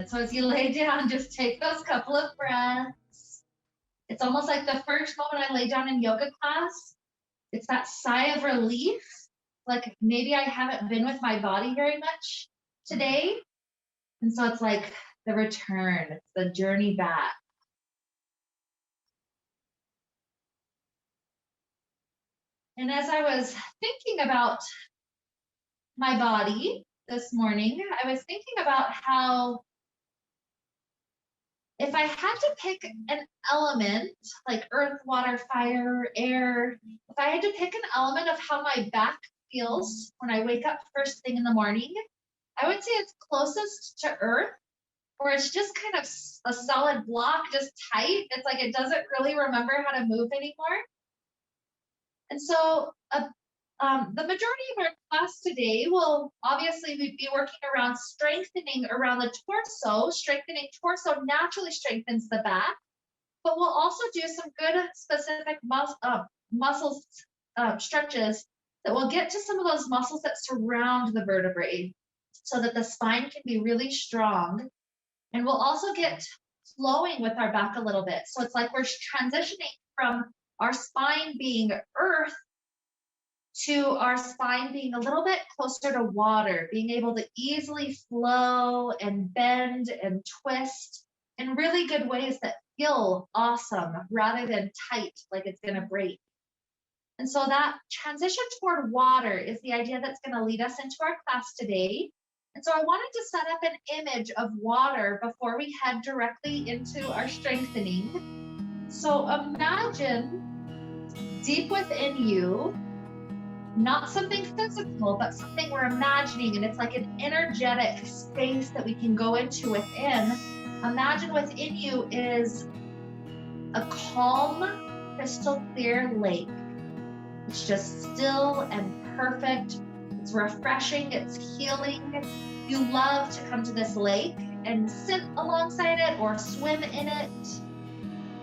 And so as you lay down, just take those couple of breaths. It's almost like the first moment I lay down in yoga class, it's that sigh of relief. Like maybe I haven't been with my body very much today. And so it's like the return, it's the journey back. And as I was thinking about my body this morning, I was thinking about how if I had to pick an element like earth, water, fire, air, if I had to pick an element of how my back feels when I wake up first thing in the morning, I would say it's closest to earth, where it's just kind of a solid block, just tight. It's like it doesn't really remember how to move anymore. And so the majority of our class today will obviously be working around strengthening around the torso. Strengthening torso naturally strengthens the back, but we'll also do some good specific muscle stretches that will get to some of those muscles that surround the vertebrae so that the spine can be really strong. And we'll also get flowing with our back a little bit. So it's like we're transitioning from our spine being earth to our spine being a little bit closer to water, being able to easily flow and bend and twist in really good ways that feel awesome rather than tight, like it's gonna break. And so that transition toward water is the idea that's gonna lead us into our class today. And so I wanted to set up an image of water before we head directly into our strengthening. So imagine deep within you, not something physical, but something we're imagining, and it's like an energetic space that we can go into within. Imagine within you is a calm, crystal clear lake. It's just still and perfect. It's refreshing, it's healing. You love to come to this lake and sit alongside it or swim in it.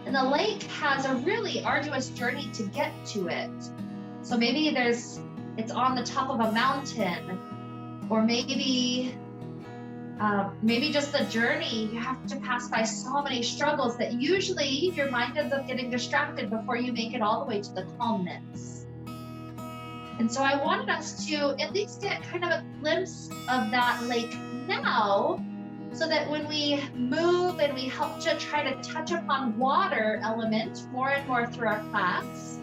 And the lake has a really arduous journey to get to it. So maybe it's on the top of a mountain, or maybe just the journey, you have to pass by so many struggles that usually your mind ends up getting distracted before you make it all the way to the calmness. And so I wanted us to at least get kind of a glimpse of that lake now, so that when we move and we help to try to touch upon water element more and more through our class,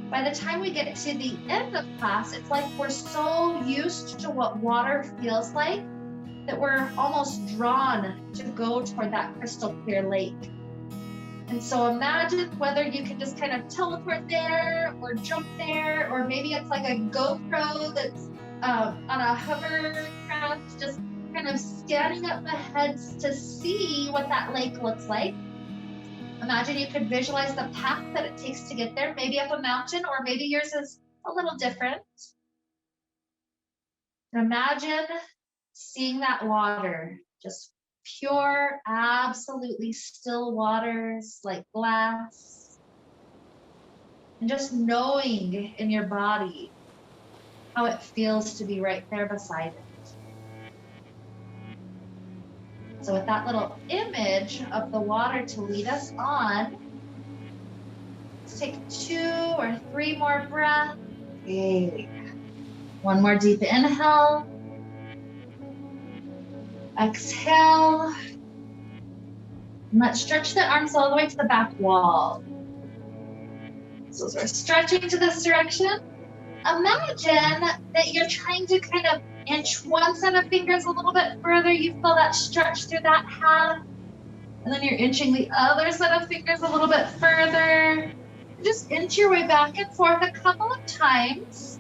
by the time we get to the end of class, it's like we're so used to what water feels like that we're almost drawn to go toward that crystal clear lake. And so imagine whether you can just kind of teleport there or jump there, or maybe it's like a GoPro that's on a hovercraft, just kind of scanning up ahead to see what that lake looks like. Imagine you could visualize the path that it takes to get there, maybe up a mountain, or maybe yours is a little different. Imagine seeing that water, just pure, absolutely still waters like glass, and just knowing in your body how it feels to be right there beside it. So with that little image of the water to lead us on, let's take 2 or 3 more breaths. Okay. One more deep inhale. Exhale. And let's stretch the arms all the way to the back wall. So as we're stretching to this direction, imagine that you're trying to kind of inch one set of fingers a little bit further. You feel that stretch through that half. And then you're inching the other set of fingers a little bit further. Just inch your way back and forth a couple of times.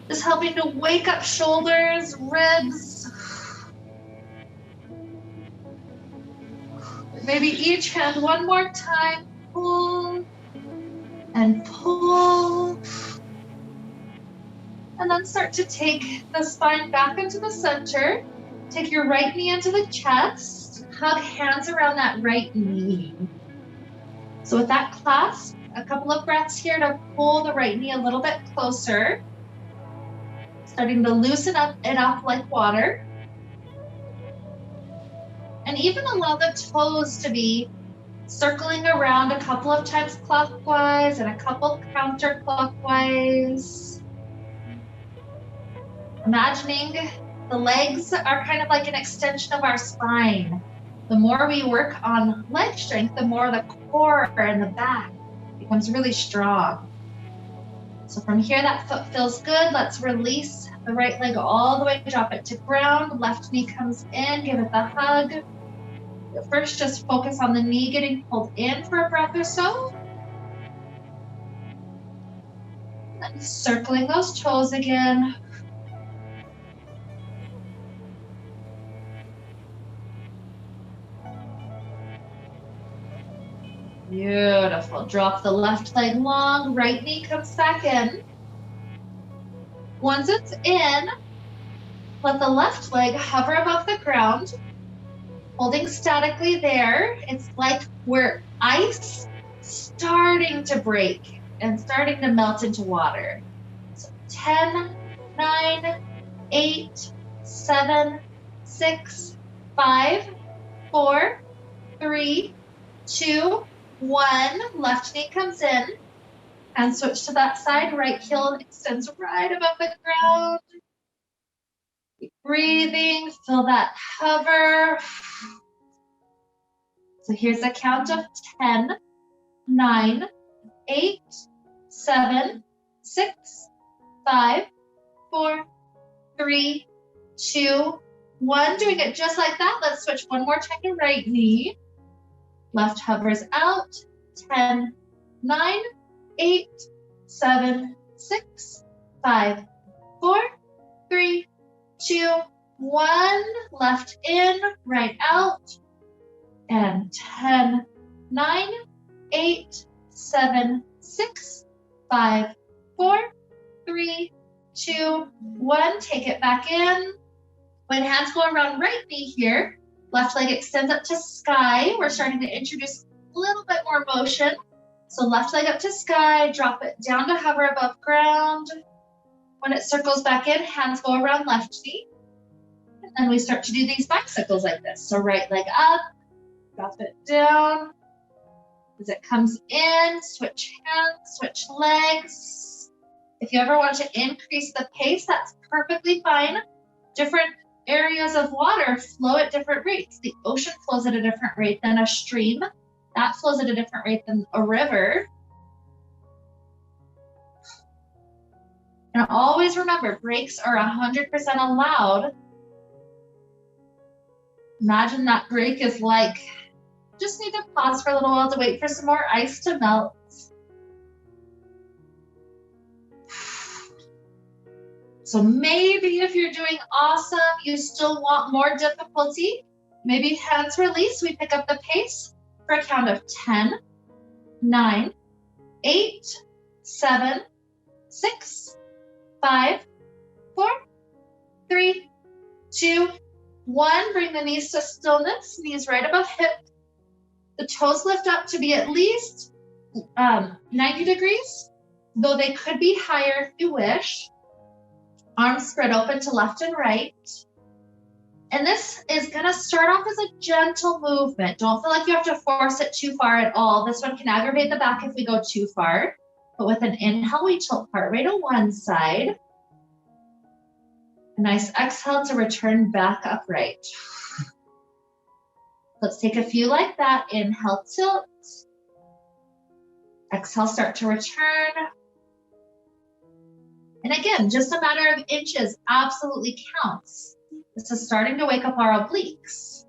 Just helping to wake up shoulders, ribs. Maybe each hand one more time. Pull and pull. And then start to take the spine back into the center. Take your right knee into the chest. Hug hands around that right knee. So with that clasp, a couple of breaths here to pull the right knee a little bit closer. Starting to loosen it up like water. And even allow the toes to be circling around a couple of times clockwise and a couple counterclockwise. Imagining the legs are kind of like an extension of our spine. The more we work on leg strength, the more the core and the back becomes really strong. So from here, that foot feels good. Let's release the right leg all the way, drop it to ground. Left knee comes in, give it the hug. First, just focus on the knee getting pulled in for a breath or so. And circling those toes again. Beautiful. Drop the left leg long, right knee comes back in. Once it's in, let the left leg hover above the ground, holding statically there. It's like we're ice starting to break and starting to melt into water. So 10, 9, 8, 7, 6, 5, 4, 3, 2, 1. Left knee comes in and switch to that side. Right heel extends right above the ground. Keep breathing, feel that hover. So here's a count of 10, 9, 8, 7, 6, 5, 4, 3, 2, 1. Doing it just like that. Let's switch one more time to right knee. Left hovers out. 10, 9, 8, 7, 6, 5, 4, 3, 2, 1. Left in, right out. And 10, 9, 8, 7, 6, 5, 4, 3, 2, 1. Take it back in. When hands go around right knee here, left leg extends up to sky. We're starting to introduce a little bit more motion. So left leg up to sky, drop it down to hover above ground. When it circles back in, hands go around left knee. And then we start to do these bicycles like this. So right leg up, drop it down. As it comes in, switch hands, switch legs. If you ever want to increase the pace, that's perfectly fine. Different areas of water flow at different rates. The ocean flows at a different rate than a stream. That flows at a different rate than a river. And always remember, breaks are 100% allowed. Imagine that break is like, just need to pause for a little while to wait for some more ice to melt. So maybe if you're doing awesome, you still want more difficulty. Maybe hands release, we pick up the pace for a count of 10, 9, 8, 7, 6, 5, 4, 3, 2, 1. Bring the knees to stillness, knees right above hip. The toes lift up to be at least 90 degrees, though they could be higher if you wish. Arms spread open to left and right. And this is going to start off as a gentle movement. Don't feel like you have to force it too far at all. This one can aggravate the back if we go too far. But with an inhale, we tilt heart rate to one side. A nice exhale to return back upright. Let's take a few like that. Inhale, tilt. Exhale, start to return. And again, just a matter of inches absolutely counts. This is starting to wake up our obliques.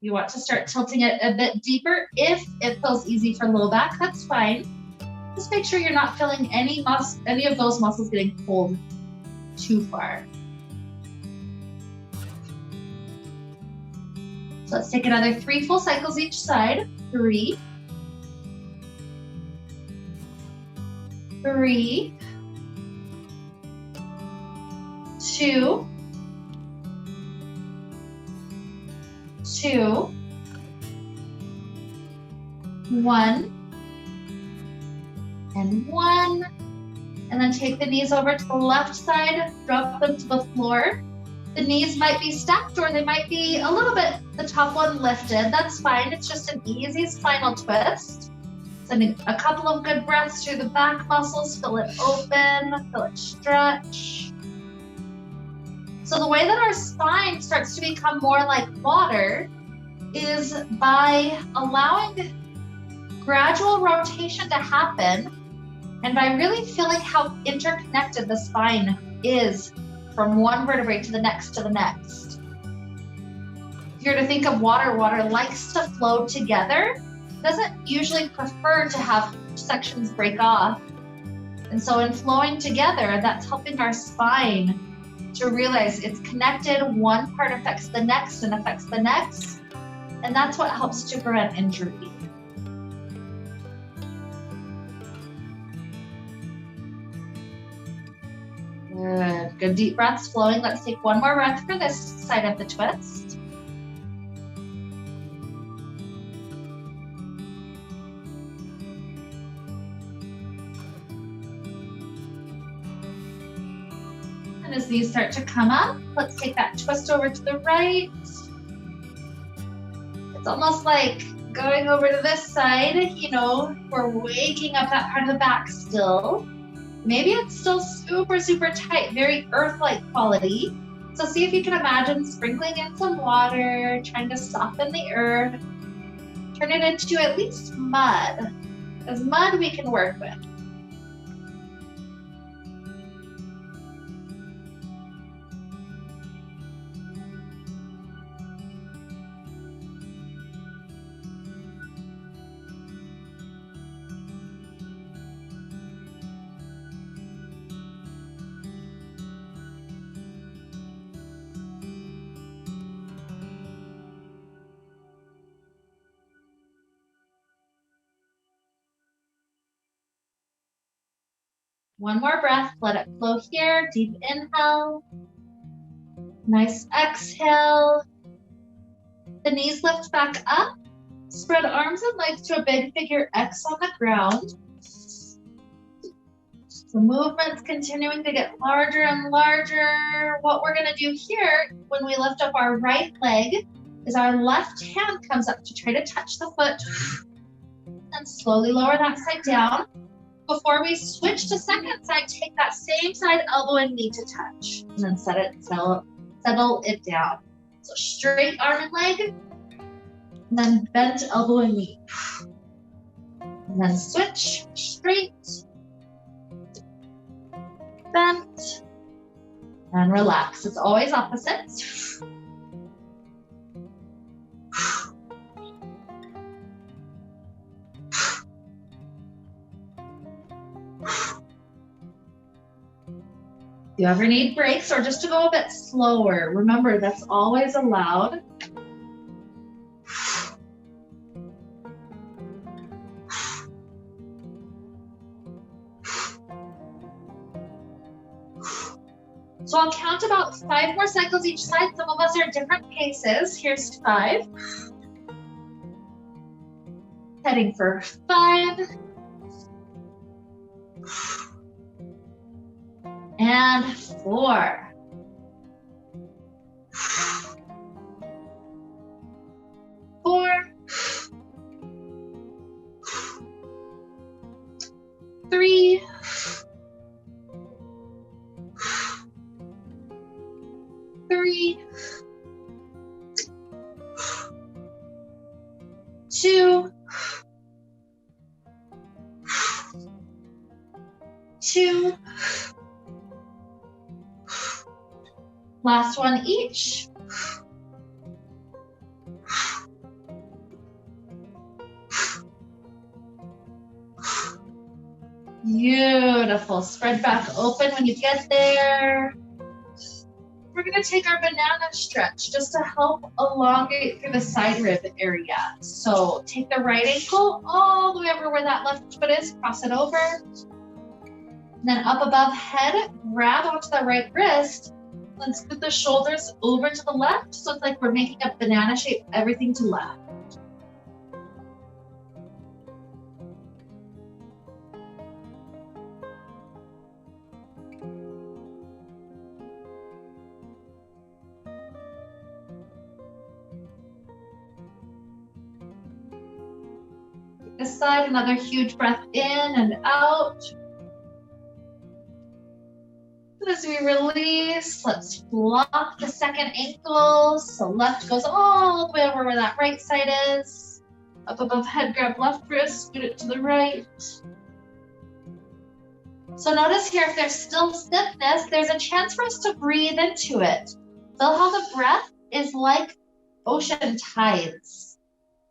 You want to start tilting it a bit deeper. If it feels easy for low back, that's fine. Just make sure you're not feeling any of those muscles getting pulled too far. So let's take another 3 full cycles each side. 3, 3, 2, 2, 1, and 1. And then take the knees over to the left side, drop them to the floor. The knees might be stacked or they might be a little bit, the top one lifted. That's fine. It's just an easy spinal twist. Sending a couple of good breaths through the back muscles. Feel it open, feel it stretch. So the way that our spine starts to become more like water is by allowing gradual rotation to happen and by really feeling how interconnected the spine is from one vertebrae to the next to the next. If you're to think of water, water likes to flow together. It doesn't usually prefer to have sections break off. And so in flowing together, that's helping our spine to realize it's connected. One part affects the next and affects the next. And that's what helps to prevent injury. Good. Good deep breaths flowing. Let's take one more breath for this side of the twist. And as these start to come up, let's take that twist over to the right. It's almost like going over to this side, you know, we're waking up that part of the back still. Maybe it's still super, super tight, very earth-like quality. So see if you can imagine sprinkling in some water, trying to soften the earth, turn it into at least mud. Because mud we can work with. One more breath, let it flow here. Deep inhale. Nice exhale. The knees lift back up. Spread arms and legs to a big figure X on the ground. The movement's continuing to get larger and larger. What we're gonna do here when we lift up our right leg is our left hand comes up to try to touch the foot and slowly lower that side down. Before we switch to second side, take that same side elbow and knee to touch, and then settle it down. So straight arm and leg, and then bent elbow and knee. And then switch, straight, bent, and relax. It's always opposites. If you ever need breaks or just to go a bit slower, remember that's always allowed. So I'll count about 5 more cycles each side. Some of us are at different paces. Here's 5. Heading for 5. And 4. 4. 3. 3. 2. 2. Last one each. Beautiful. Spread back open when you get there. We're going to take our banana stretch just to help elongate through the side rib area. So take the right ankle all the way over where that left foot is, cross it over. And then up above head, grab onto the right wrist. Then scoot the shoulders over to the left, so it's like we're making a banana shape, everything to left. This side, another huge breath in and out. As we release, let's flop the second ankle. So left goes all the way over where that right side is. Up above head, grab left wrist, scoot it to the right. So notice here, if there's still stiffness, there's a chance for us to breathe into it. Feel how the breath is like ocean tides.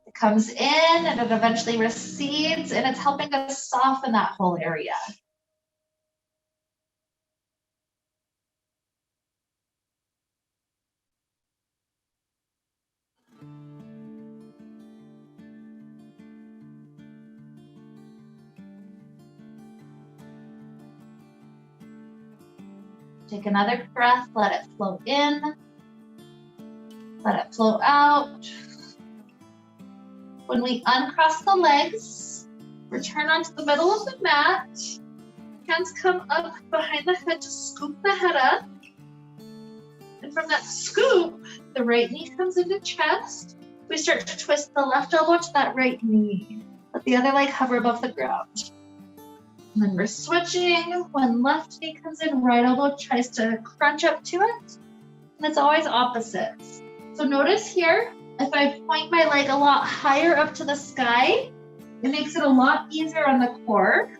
It comes in and it eventually recedes, and it's helping us soften that whole area. Take another breath, let it flow in, let it flow out. When we uncross the legs, return onto the middle of the mat. Hands come up behind the head to scoop the head up. And from that scoop, the right knee comes into chest. We start to twist the left elbow to that right knee. Let the other leg hover above the ground. And then we're switching. When left knee comes in, right elbow tries to crunch up to it. And it's always opposites. So notice here, if I point my leg a lot higher up to the sky, it makes it a lot easier on the core.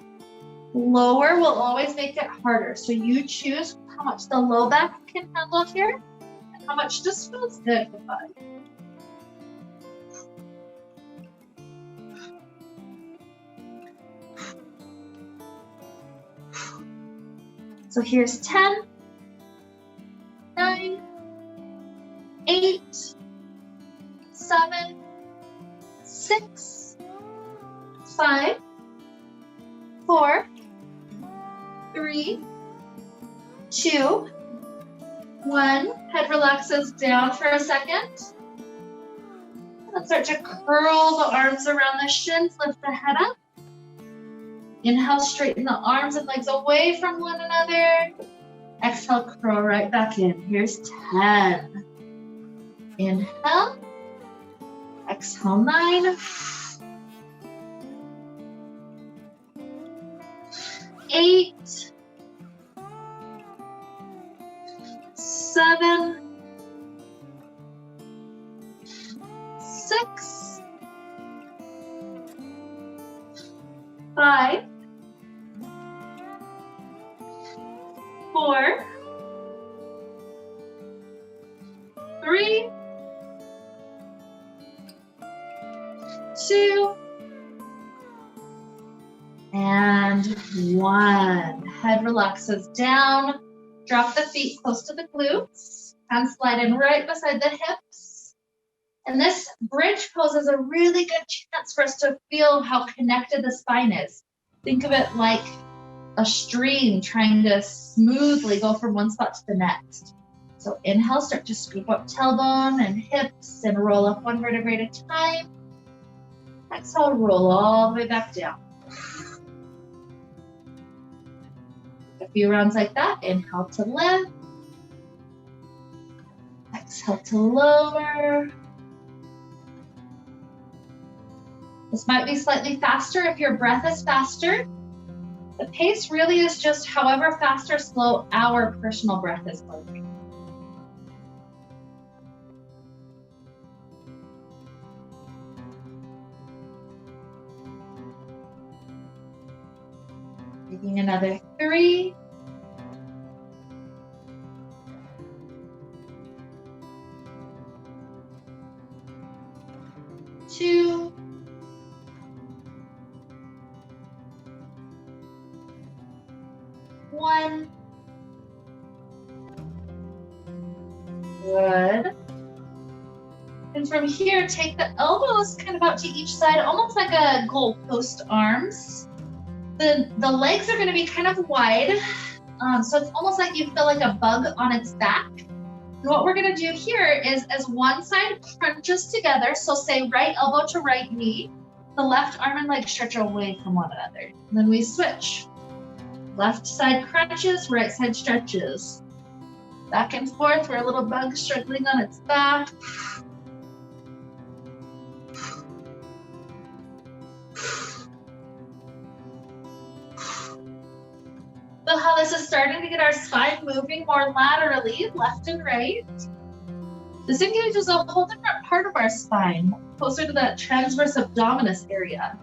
Lower will always make it harder. So you choose how much the low back can handle here and how much just feels good for fun. So here's 10, 9, 8, 7, 6, 5, 4, 3, 2, 1. Head relaxes down for a second. Let's start to curl the arms around the shins, lift the head up. Inhale, straighten the arms and legs away from one another. Exhale, curl right back in. Here's 10. Inhale. Exhale, 9. 8. 7. 6. 5. 4, 3, 2, and 1. Head relaxes down. Drop the feet close to the glutes. Hands slide in right beside the hips. And this bridge pose is a really good chance for us to feel how connected the spine is. Think of it like a stream trying to smoothly go from one spot to the next. So inhale, start to scoop up tailbone and hips and roll up one vertebrae at a time. Exhale, roll all the way back down. A few rounds like that. Inhale to lift. Exhale to lower. This might be slightly faster if your breath is faster. The pace really is just however fast or slow our personal breath is going. Taking another 3. 2. 1. Good. And from here, take the elbows kind of out to each side, almost like a goalpost arms. The legs are going to be kind of wide. So it's almost like you feel like a bug on its back. And what we're gonna do here is as one side crunches together, so say right elbow to right knee, the left arm and leg stretch away from one another. And then we switch. Left side crunches, right side stretches. Back and forth, we're a little bug struggling on its back. Feel how this is starting to get our spine moving more laterally, left and right. This engages a whole different part of our spine, closer to that transverse abdominis area.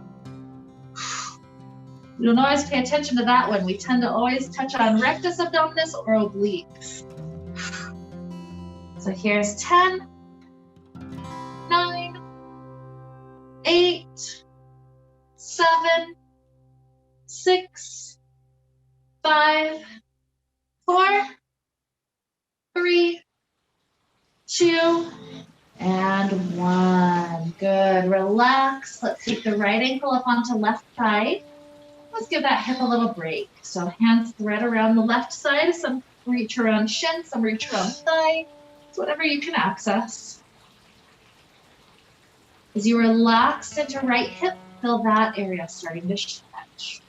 We don't always pay attention to that one. We tend to always touch on rectus abdominis or obliques. So here's 10, 9, 8, 7, 6, 5, 4, 3, 2, and 1. Good. Relax. Let's take the right ankle up onto left thigh. Let's give that hip a little break. So hands thread around the left side. Some reach around shin, some reach around thigh. It's whatever you can access. As you relax into right hip, feel that area starting to stretch.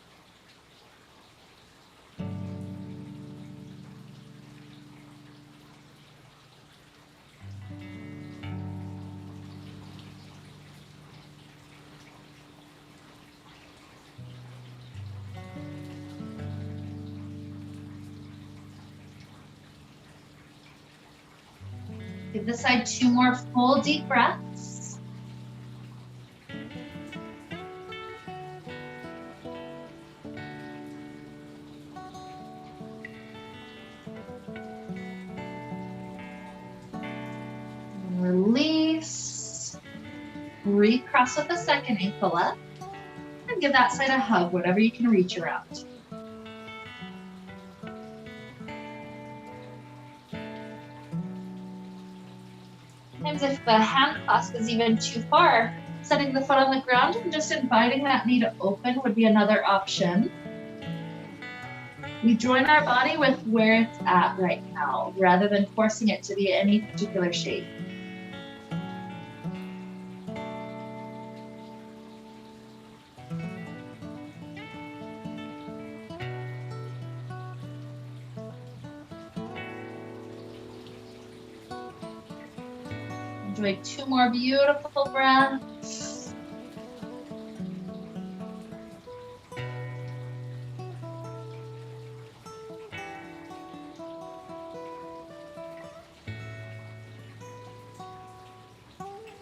Give this side 2 more full deep breaths. And release. Recross with the second ankle up. And give that side a hug, whatever you can reach around. Sometimes if the hand clasp is even too far, setting the foot on the ground and just inviting that knee to open would be another option. We join our body with where it's at right now, rather than forcing it to be any particular shape. Enjoy 2 more beautiful breaths.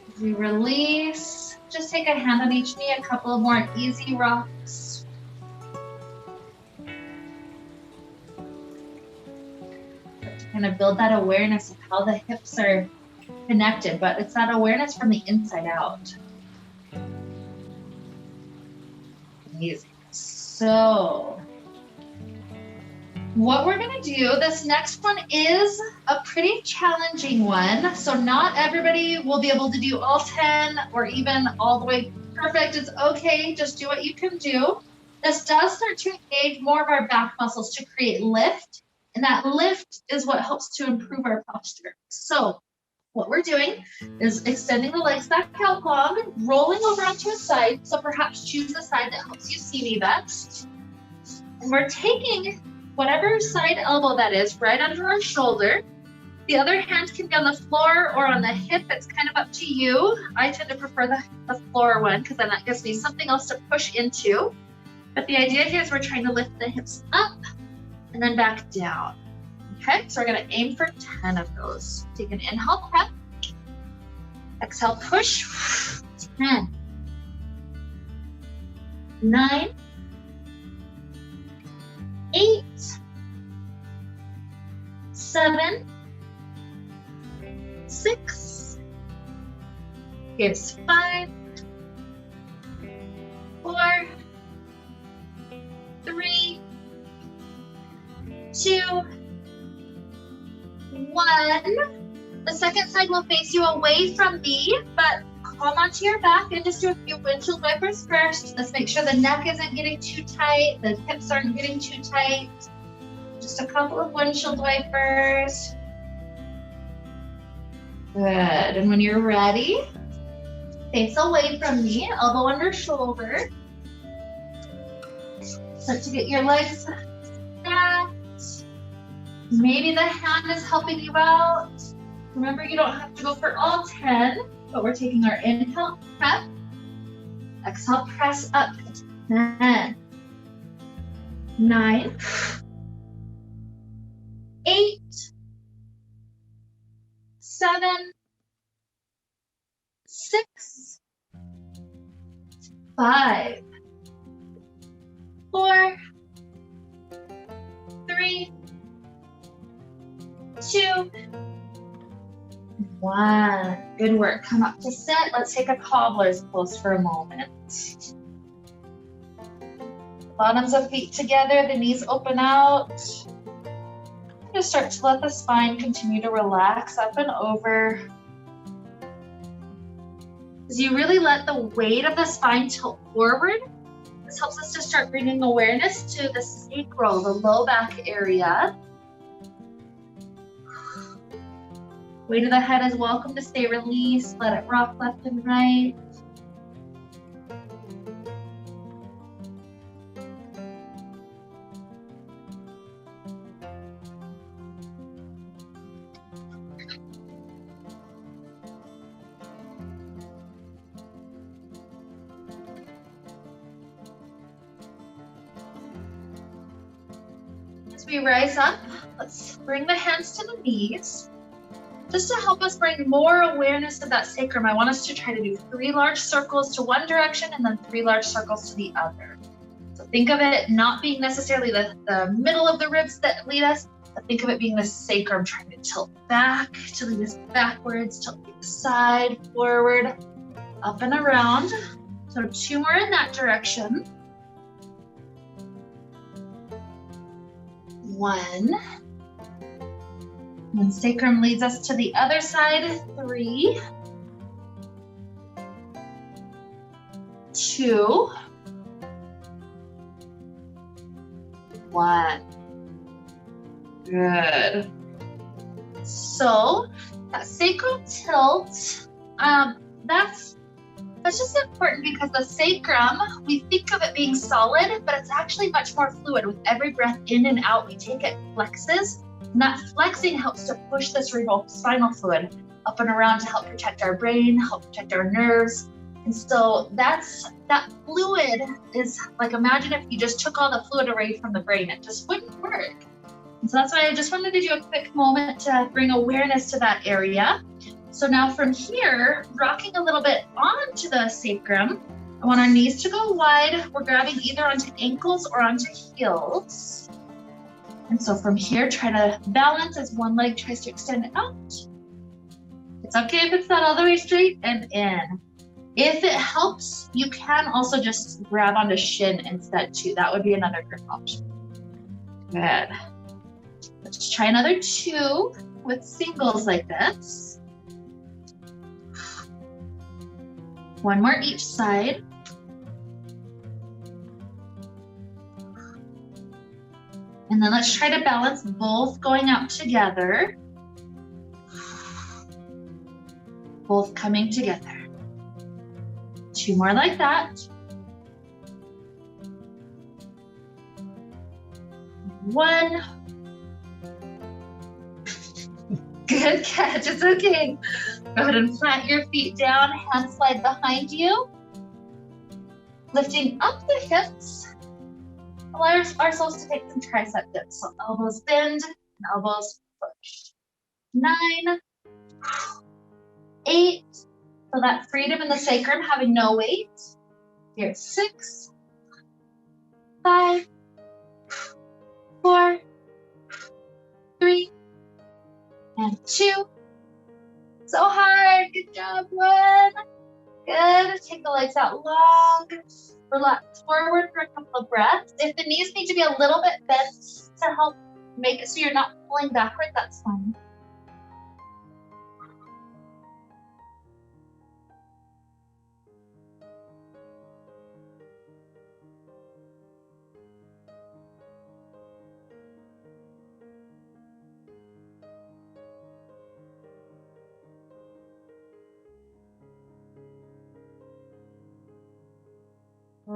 As we release, just take a hand on each knee, a couple of more easy rocks. To kind of build that awareness of how the hips are connected, but it's that awareness from the inside out. Amazing. So what we're going to do, this next one is a pretty challenging one. So not everybody will be able to do all 10 or even all the way perfect. It's okay. Just do what you can do. This does start to engage more of our back muscles to create lift. And that lift is what helps to improve our posture. So what we're doing is extending the legs back out long, rolling over onto a side. So perhaps choose the side that helps you see me best. And we're taking whatever side elbow that is right under our shoulder. The other hand can be on the floor or on the hip. It's kind of up to you. I tend to prefer the floor one because then that gives me something else to push into. But the idea here is we're trying to lift the hips up and then back down. Okay, so we're gonna aim for 10 of those. Take an inhale, breath. Exhale, push. 10, 9, 8, 7, 6. Here's 5, 4, 3, 2, 1. The second side will face you away from me, but calm onto your back and just do a few windshield wipers first. Let's make sure the neck isn't getting too tight, the hips aren't getting too tight. Just a couple of windshield wipers. Good. And when you're ready, face away from me, elbow under shoulder. Start to get your legs stacked. Maybe the hand is helping you out. Remember, you don't have to go for all 10, but we're taking our inhale, prep. Exhale, press up. 10, 9, 8, 7, 6, 5, 4, 3, 2, 1. Good work. Come up to sit. Let's take a cobbler's pose for a moment. Bottoms of feet together, the knees open out. Just start to let the spine continue to relax up and over. As you really let the weight of the spine tilt forward, this helps us to start bringing awareness to the sacral, the low back area. Weight of the head is welcome to stay released. Let it rock left and right. As we rise up, let's bring the hands to the knees. Just to help us bring more awareness of that sacrum, I want us to try to do 3 large circles to one direction and then 3 large circles to the other. So think of it not being necessarily the middle of the ribs that lead us, but think of it being the sacrum trying to tilt back, to lead us backwards, tilt to the side, forward, up and around. So 2 more in that direction. 1. And sacrum leads us to the other side. 3, 2, 1. Good. So that sacral tilt, that's just important because the sacrum, we think of it being solid, but it's actually much more fluid. With every breath in and out we take, it flexes. And that flexing helps to push the cerebral spinal fluid up and around to help protect our brain, help protect our nerves. And so that fluid is like, imagine if you just took all the fluid away from the brain, it just wouldn't work. And so that's why I just wanted to do a quick moment to bring awareness to that area. So now from here, rocking a little bit onto the sacrum, I want our knees to go wide. We're grabbing either onto ankles or onto heels. And so from here, try to balance as one leg tries to extend out. It's okay if it's not all the way straight and in. If it helps, you can also just grab onto shin instead too. That would be another grip option. Good. Let's try another 2 with singles like this. 1 more each side. And then let's try to balance both going out together. Both coming together. 2 more like that. 1. Good catch, it's okay. Go ahead and plant your feet down, hands slide behind you. Lifting up the hips. Allow ourselves to take some tricep dips. So elbows bend and elbows push. 9, 8. So that freedom in the sacrum, having no weight. Here, 6, 5, 4, 3, and 2. So hard. Good job, 1. Good. Take the legs out long. Relax forward for a couple of breaths. If the knees need to be a little bit bent to help make it so you're not pulling backward, that's fine.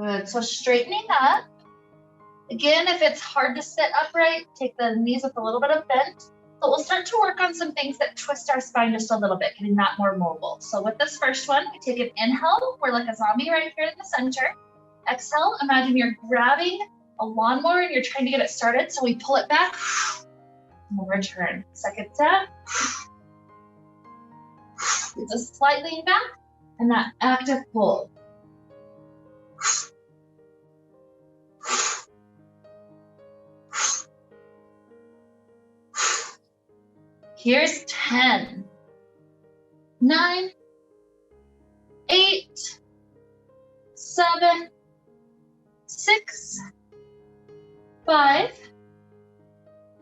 Good, so straightening up. Again, if it's hard to sit upright, take the knees with a little bit of bend. But we'll start to work on some things that twist our spine just a little bit, getting that more mobile. So with this first one, we take an inhale. We're like a zombie right here in the center. Exhale, imagine you're grabbing a lawnmower and you're trying to get it started. So we pull it back and we'll return. Second step. It's a slight lean back and that active pull. Here's 10, 9, 8, 7, 6, 5,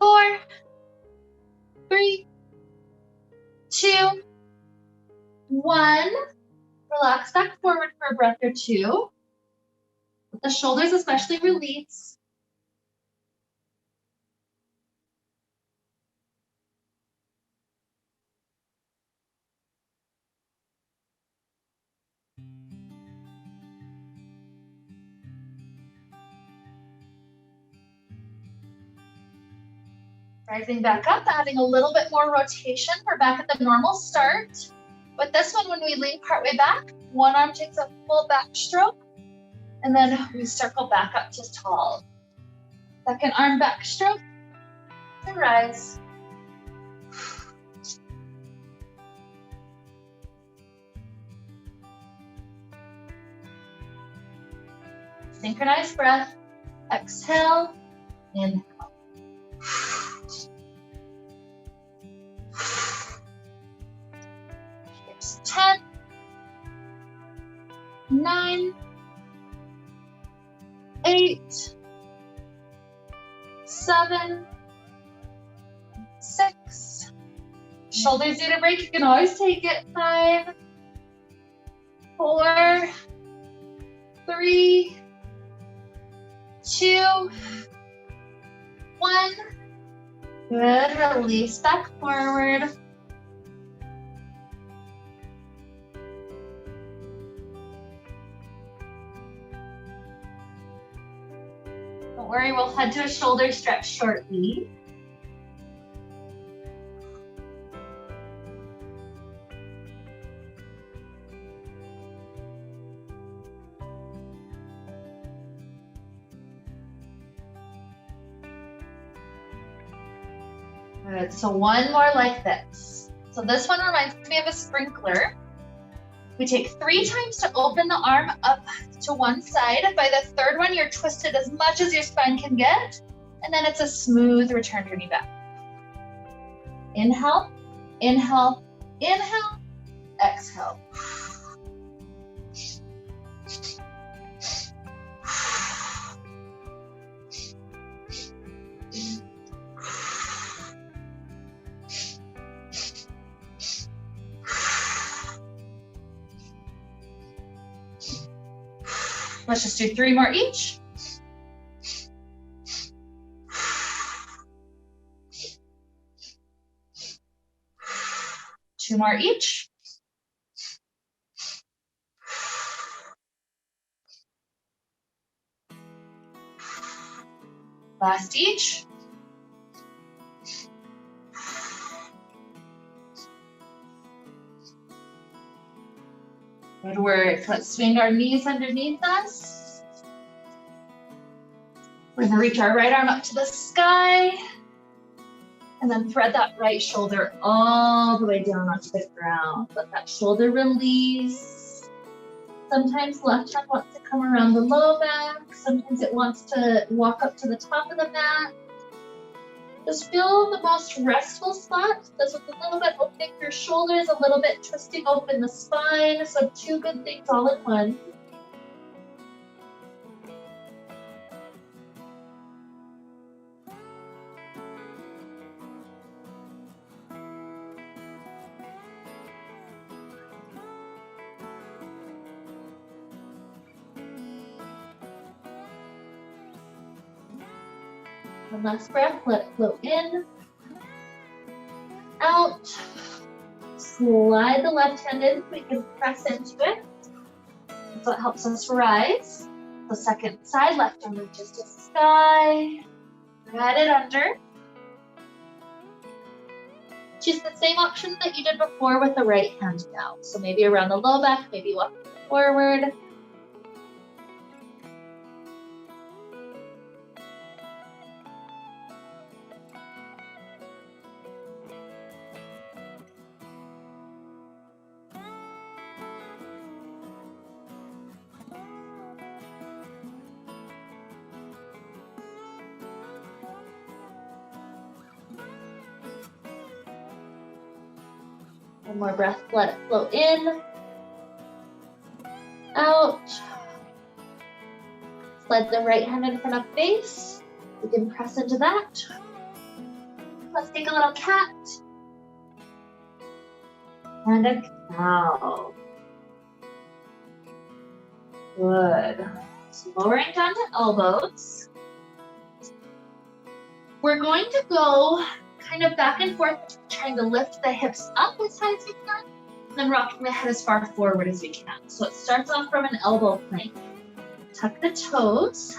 4, 3, 2, 1. Relax back forward for a breath or two. Let the shoulders especially release. Rising back up, adding a little bit more rotation. We're back at the normal start. With this one, when we lean partway back, one arm takes a full backstroke, and then we circle back up to tall. Second arm backstroke, and rise. Synchronized breath. Exhale, inhale. Here's 10, 9, 8, 7, 6. Shoulders need a break. You can always take it. 5, 4, 3, 2, 1. Good. Release back forward. Don't worry, we'll head to a shoulder stretch shortly. Good, so one more like this. So this one reminds me of a sprinkler. We take 3 times to open the arm up to one side. By the third one, you're twisted as much as your spine can get. And then it's a smooth return to your knee back. Inhale, inhale, inhale, exhale. Let's just do 3 more each. Two more each. Last each. Good work. Let's swing our knees underneath us. We're gonna reach our right arm up to the sky and then thread that right shoulder all the way down onto the ground. Let that shoulder release. Sometimes left hand wants to come around the low back. Sometimes it wants to walk up to the top of the mat. Just feel the most restful spot. This with a little bit opening your shoulders, a little bit twisting open the spine. So 2 good things all in one. One last breath, let it flow in, out. Slide the left hand in so we can press into it. That's what helps us rise. The second side, left arm reaches to sky. Head it under. Choose the same option that you did before with the right hand now. So maybe around the low back, maybe walk forward. One more breath, let it flow in, out. Slide the right hand in front of face. You can press into that. Let's take a little cat. And a cow. Good. So lowering down to elbows. We're going to go kind of back and forth, trying to lift the hips up as high as we can, and then rocking the head as far forward as we can. So it starts off from an elbow plank. Tuck the toes,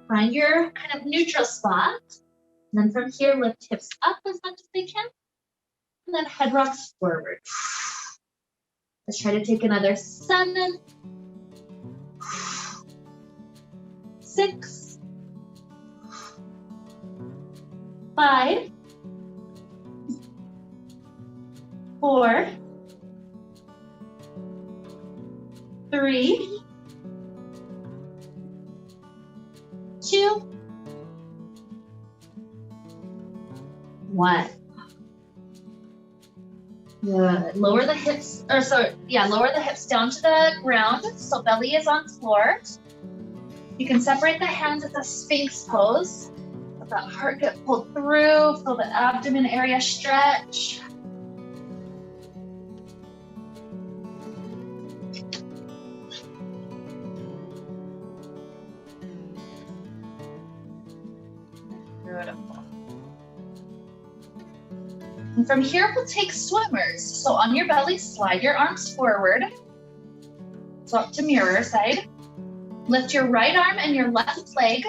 find your kind of neutral spot, and then from here, lift hips up as much as they can, and then head rocks forward. Let's try to take another 7, 6, 5, 4, 3, 2, 1. Good. Lower the hips, lower the hips down to the ground, so belly is on floor. You can separate the hands as a Sphinx pose. Let that heart get pulled through, feel the abdomen area stretch. Beautiful. And from here, we'll take swimmers. So on your belly, slide your arms forward. So up to mirror side. Lift your right arm and your left leg.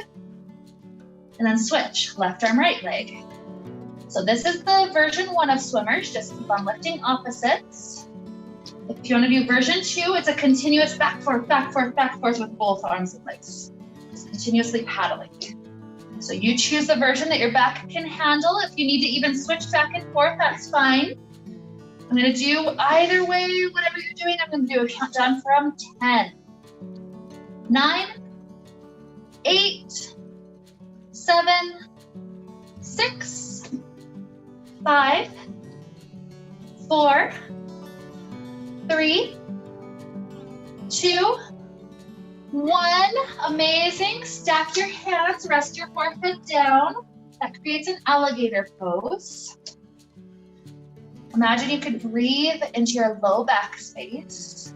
And then switch, left arm, right leg. So this is the version 1 of swimmers. Just keep on lifting opposites. If you want to do version 2, it's a continuous back, forth, back, forth, back, forth with both arms and legs. Just continuously paddling. So you choose the version that your back can handle. If you need to even switch back and forth, that's fine. I'm gonna do either way, whatever you're doing, I'm gonna do a countdown from 10, 9, 8, 7, 6, 5, 4, 3, 2, 1. Amazing. Stack your hands, rest your forehead down. That creates an alligator pose. Imagine you could breathe into your low back space.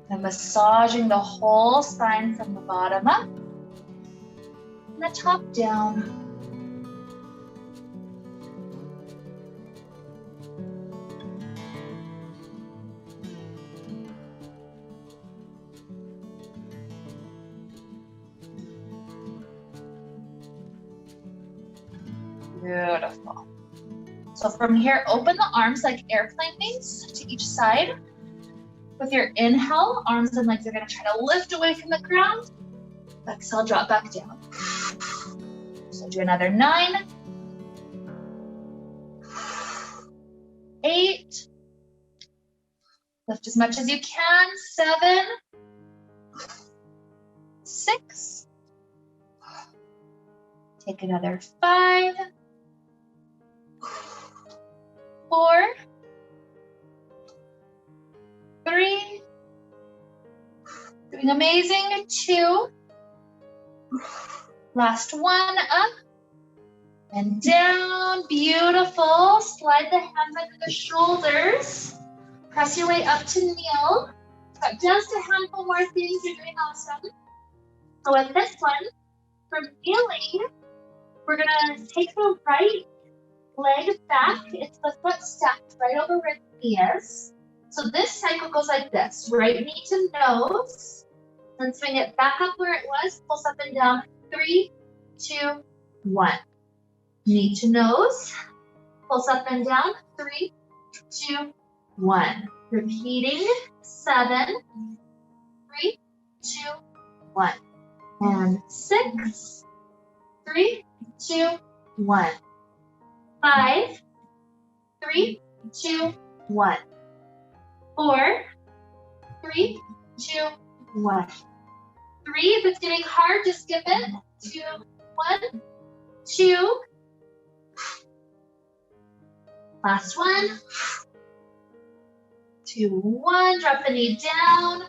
And massaging the whole spine from the bottom up and the top down. Beautiful. So from here, open the arms like airplane wings to each side. With your inhale, arms and legs are going to try to lift away from the ground. Exhale, drop back down. So do another 9, 8, lift as much as you can, 7, 6, take another 5, 4, 3, doing amazing, 2, last 1, up and down, beautiful. Slide the hands under the shoulders, press your way up to kneel. Got just a handful more things, you're doing awesome. So with this one, from kneeling, we're gonna take the right leg back. It's the foot stacked right over where the knee is. So this cycle goes like this, right knee to nose, Then swing it back up where it was. Pulse up and down. 3, 2, 1. Knee to nose. Pulse up and down. 3, 2, 1. Repeating. 7, 3, 2, 1. And 6, 3, 2, 1. 5, 3, 2, 1. 4, 3, 2, 1. 3, if it's getting hard, just skip it. 2, 1, 2. Last one. 2, 1. Drop the knee down.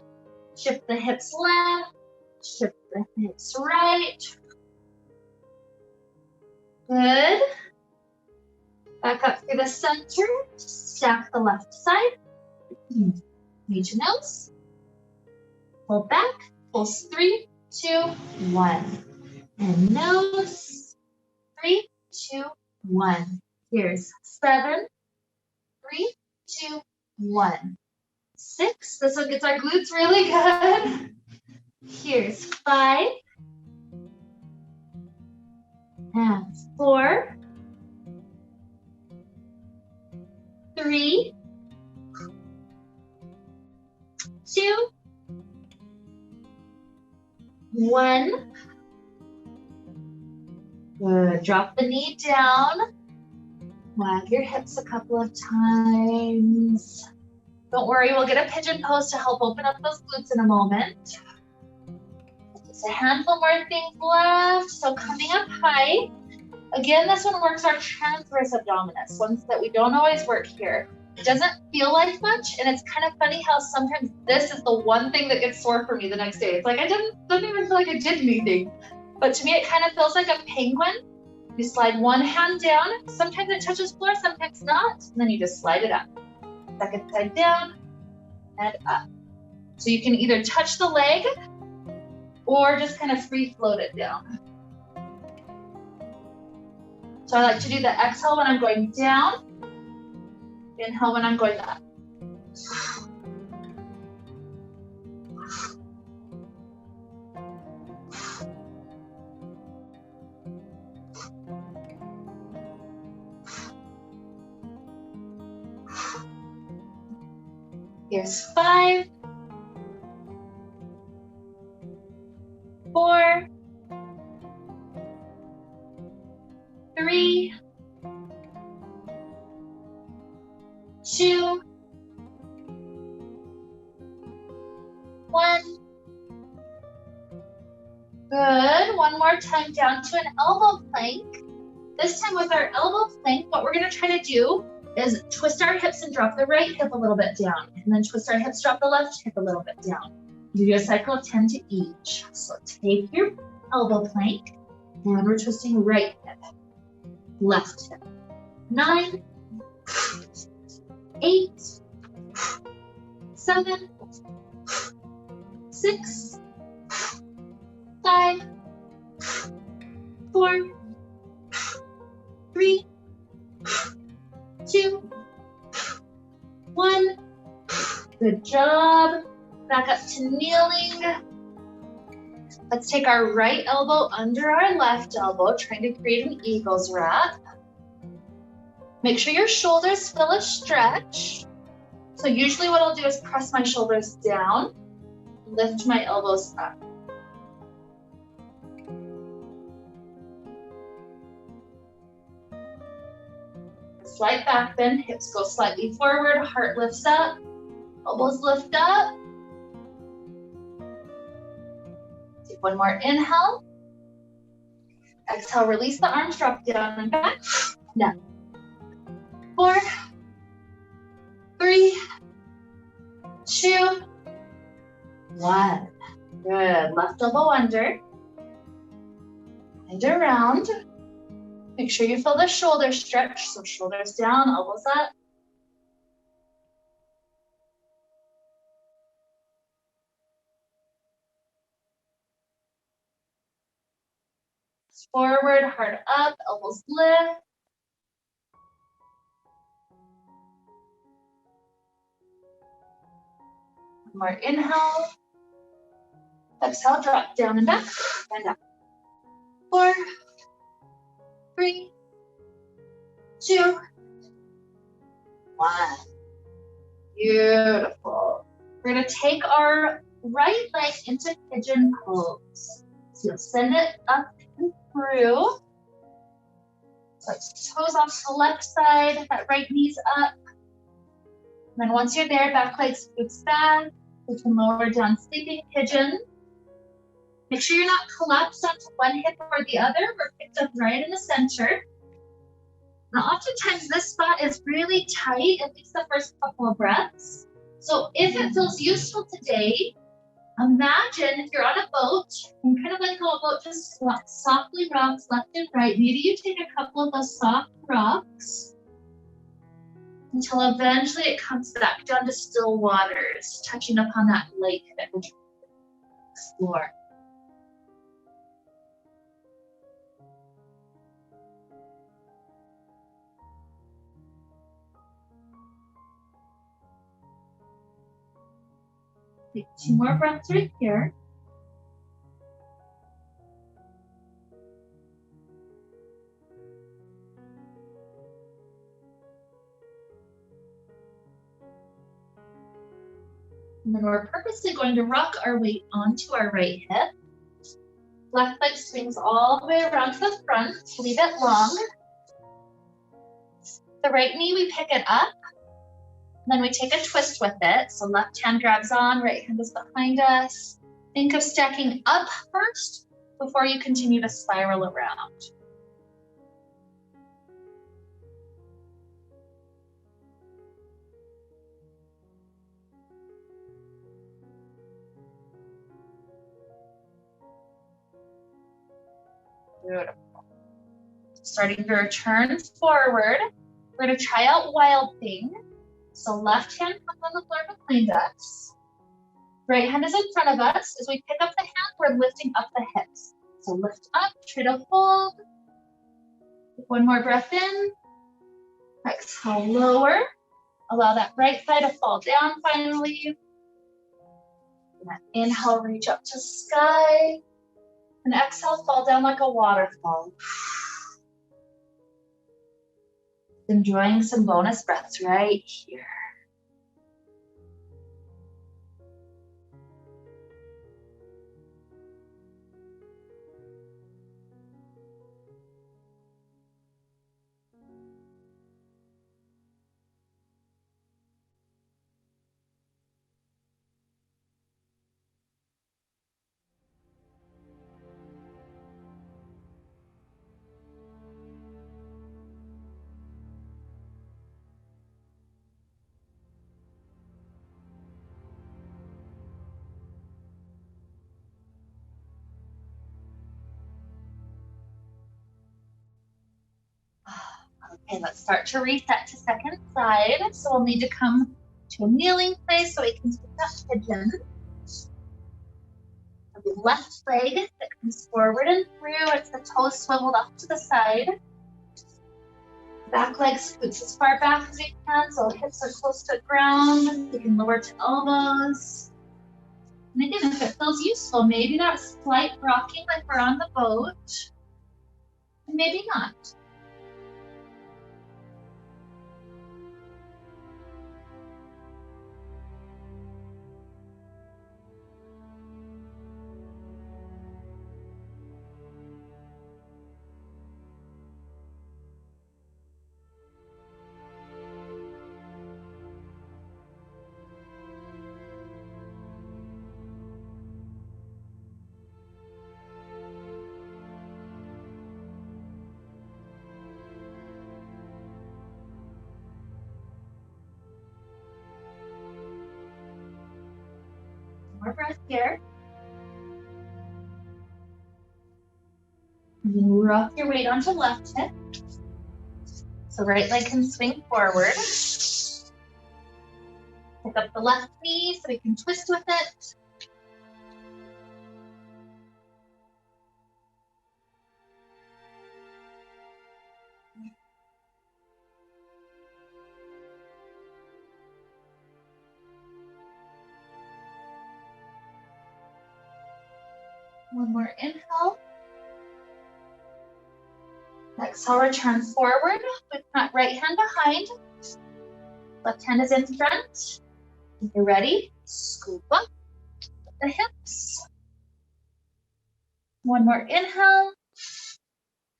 Shift the hips left. Shift the hips right. Good. Back up through the center. Stack the left side. Knee to nose. Pull back. Pulse 3, 2, 1. And nose. 3, 2, 1. Here's 7, 3, 2, 1. 6. This one gets our glutes really good. Here's 5. And 4. 3, 2, 1. Good. Drop the knee down. Wag your hips a couple of times. Don't worry, we'll get a pigeon pose to help open up those glutes in a moment. Just a handful more things left. So coming up high. Again, this one works our transverse abdominis, ones that we don't always work here. It doesn't feel like much, and it's kind of funny how sometimes this is the one thing that gets sore for me the next day. It's like I don't even feel like I did anything. But to me, it kind of feels like a penguin. You slide one hand down. Sometimes it touches floor, sometimes not. And then you just slide it up. Second side down and up. So you can either touch the leg or just kind of free float it down. So I like to do the exhale when I'm going down. Inhale when I'm going up. Here's 5, 4, 3, 2, 1. Good. One more time down to an elbow plank. This time with our elbow plank, what we're going to try to do is twist our hips and drop the right hip a little bit down. And then twist our hips, drop the left hip a little bit down. You do a cycle of 10 to each. So take your elbow plank, and we're twisting right hip, left hip. 9, 8, 7, 6, 5, 4, 3, 2, 1. Good job. Back up to kneeling. Let's take our right elbow under our left elbow, trying to create an eagle's wrap. Make sure your shoulders feel a stretch. So usually what I'll do is press my shoulders down, lift my elbows up. Slight back bend, hips go slightly forward, heart lifts up, elbows lift up. Take one more inhale. Exhale, release the arms, drop down and back. Down. 4, 3, 2, 1. Good. Left elbow under. And around. Make sure you feel the shoulder stretch. So shoulders down, elbows up. Forward, heart up, elbows lift. More inhale. Exhale, drop down and back, and up. 4, 3, 2, 1. Beautiful. We're gonna take our right leg into pigeon pose. So you'll send it up and through. So it's toes off to the left side, that right knee's up. And then once you're there, back leg scoots back. We can lower down sleeping pigeon. Make sure you're not collapsed onto one hip or the other. We're picked up right in the center. Now, oftentimes this spot is really tight, at least the first couple of breaths. So if it feels useful today, imagine if you're on a boat and kind of like how a boat just softly rocks left and right. Maybe you take a couple of those soft rocks until eventually it comes back down to still waters, touching upon that lake that we're trying to explore. Take 2 more breaths right here. And then we're purposely going to rock our weight onto our right hip. Left leg swings all the way around to the front. Leave it long. The right knee, we pick it up. Then we take a twist with it. So left hand grabs on, right hand is behind us. Think of stacking up first before you continue to spiral around. Beautiful. Starting to return forward. We're going to try out wild thing. So left hand comes on the floor behind us. Right hand is in front of us. As we pick up the hand, we're lifting up the hips. So lift up, try to hold. One more breath in. Exhale, lower. Allow that right thigh to fall down finally. Inhale, reach up to sky. And exhale, fall down like a waterfall. Enjoying some bonus breaths right here. Okay, let's start to reset to second side. So we'll need to come to a kneeling place so we can take that pigeon. The left leg that comes forward and through, it's the toes swiveled off to the side. Back leg scoots as far back as we can, so hips are close to the ground. You can lower to elbows. And again, if it feels useful, maybe that slight rocking like we're on the boat, and maybe not. More breath here. And then rock your weight onto left hip. So right leg can swing forward. Pick up the left knee so we can twist with it. One more inhale. Exhale, return forward with right hand behind. Left hand is in front. If you're ready, scoop up the hips. One more inhale.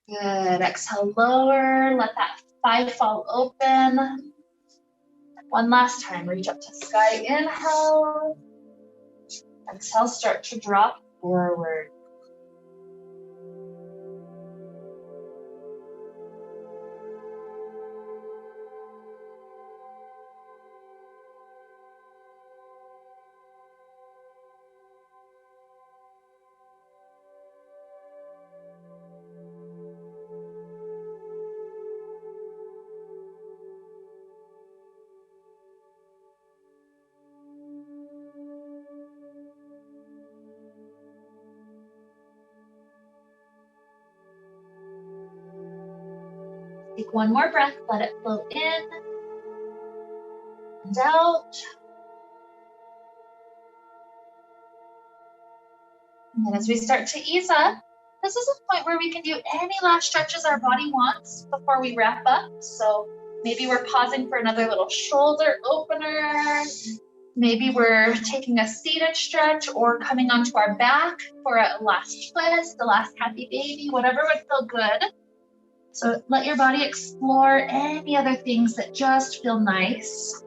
Good. Exhale, lower. Let that thigh fall open. One last time. Reach up to sky. Inhale. Exhale, start to drop forward. Take one more breath, let it flow in and out. And then as we start to ease up, this is a point where we can do any last stretches our body wants before we wrap up. So maybe we're pausing for another little shoulder opener. Maybe we're taking a seated stretch or coming onto our back for a last twist, the last happy baby, whatever would feel good. So let your body explore any other things that just feel nice.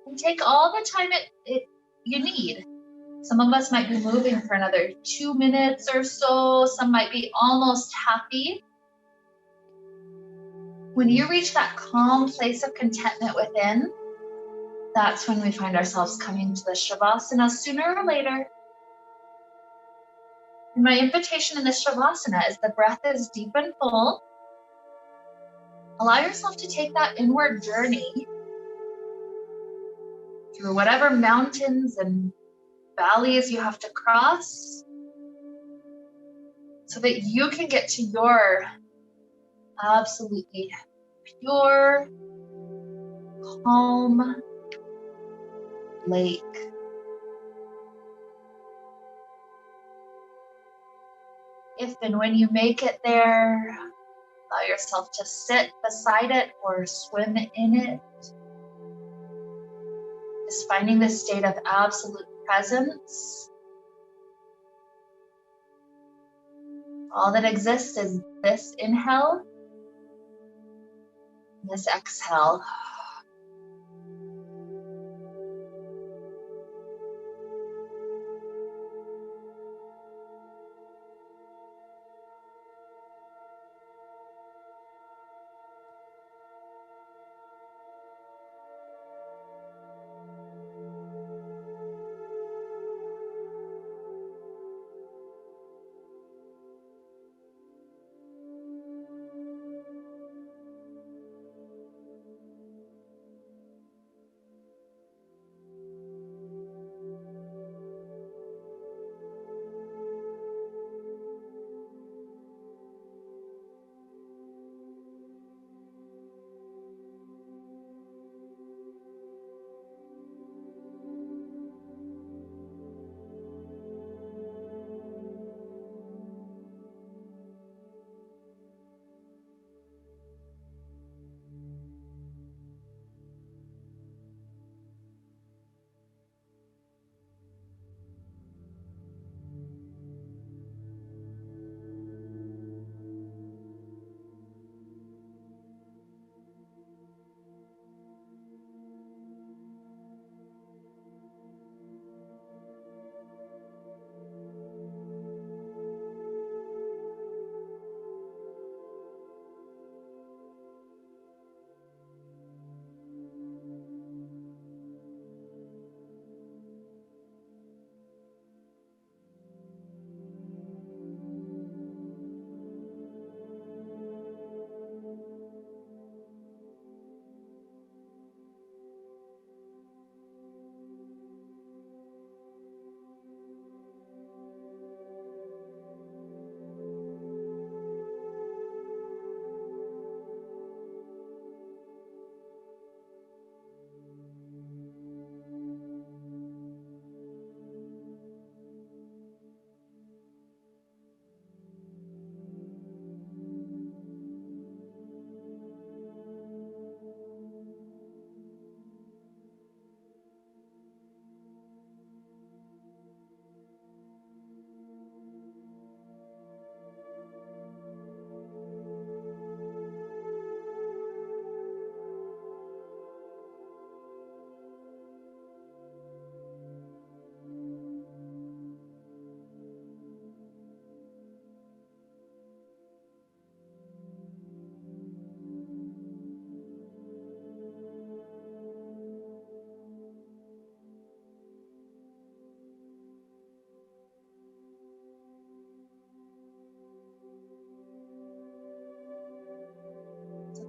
And take all the time you need. Some of us might be moving for another 2 minutes or so. Some might be almost happy. When you reach that calm place of contentment within, that's when we find ourselves coming to the Shavasana sooner or later. And my invitation in this Shavasana is the breath is deep and full. Allow yourself to take that inward journey through whatever mountains and valleys you have to cross so that you can get to your absolutely pure, calm lake. If and when you make it there, allow yourself to sit beside it or swim in it. Just finding this state of absolute presence. All that exists is this inhale, and this exhale.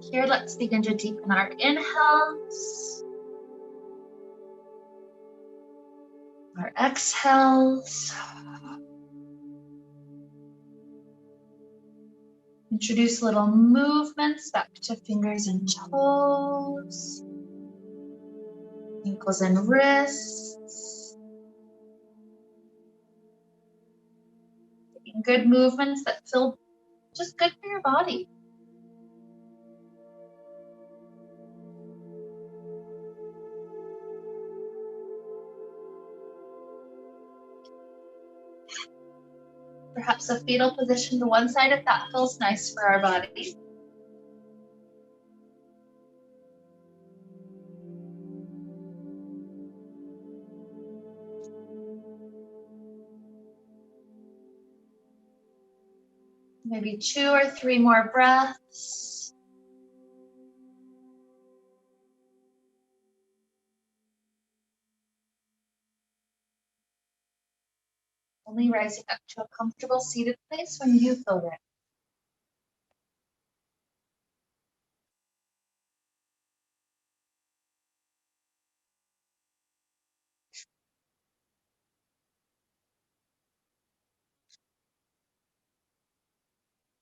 Here, let's begin to deepen our inhales, our exhales. Introduce little movements back to fingers and toes, ankles and wrists. Good movements that feel just good for your body. Perhaps a fetal position to one side if that feels nice for our body. Maybe 2 or 3 more breaths. Only rising up to a comfortable seated place when you feel ready.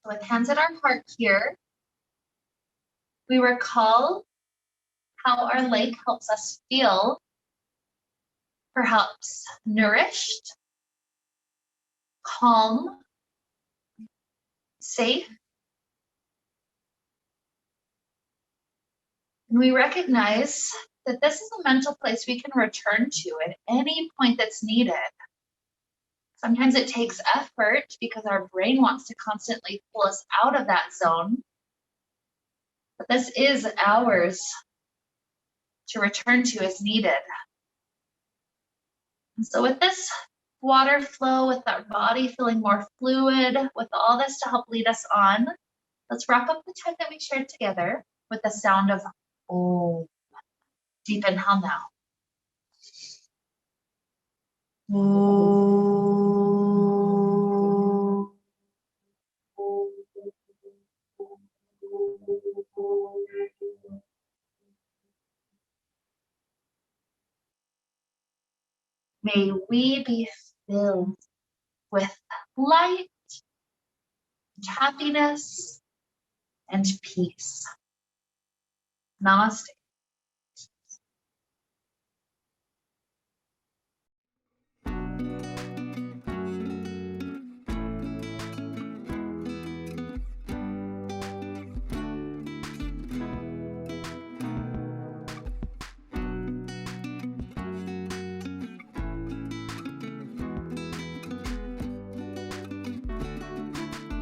With hands at our heart here, we recall how our lake helps us feel, perhaps nourished, calm, safe. And we recognize that this is a mental place we can return to at any point that's needed. Sometimes it takes effort because our brain wants to constantly pull us out of that zone. But this is ours to return to as needed. And so with this water flow, with our body feeling more fluid, with all this to help lead us on, let's wrap up the time that we shared together with the sound of Om. Deep inhale now. May we be filled with light, happiness, and peace. Namaste.